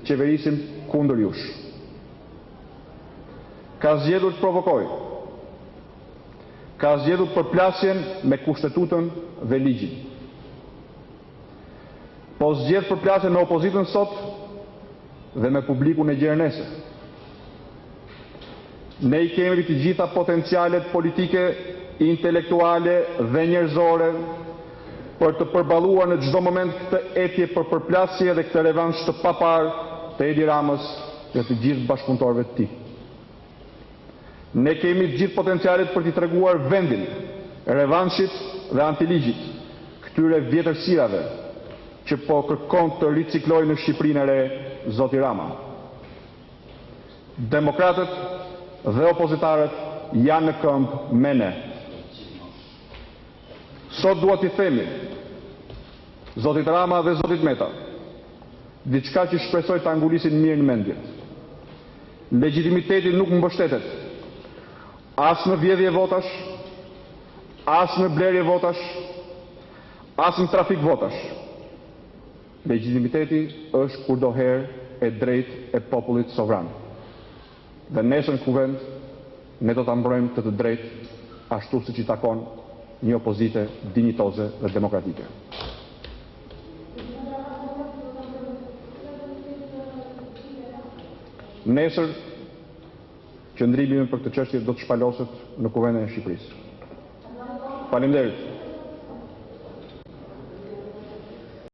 qeverisim kundër jush. Ka zgjedhur të provokojë. Ka zgjedhur përplasjen me kushtetutën dhe ligjin. Po zgjedh përplasjen me opozitën sot dhe me publikun e gjerë nesër. Ne I kemi të gjitha potencialet politike, intelektuale dhe njerëzore për të përballuar në çdo moment këtë etje për përplasje dhe këtë revansh të papar të Edi Ramës dhe të gjithë bashkëpunëtorëve të tij. Ne kemi të gjithë potencialet për t'i treguar vendin revanshit dhe antiligjit, këtyre vjetërsirave që po kërkon të riciklojnë në Shqipërinë e re zoti Rama. Demokratët dhe opozitarët janë në këmbë me ne. Sot dua t'i themi zotit Rama dhe zotit Meta diçka që shpresoj ta ngulisin mirë në mendje. Legitimiteti nuk mbështetet as në vjedhje votash, as në blerje votash, as në trafik votash. Legitimiteti është kurdoherë e drejtë e popullit sovran. Dhe nesër në kuvend ne do ta mbrojmë të drejtë ashtu siç I takon një opozite dinjitoze dhe demokratike. Nesër qëndrimi për këtë çështje do të shpaloset në Kuvendin e Shqipërisë. Faleminderit.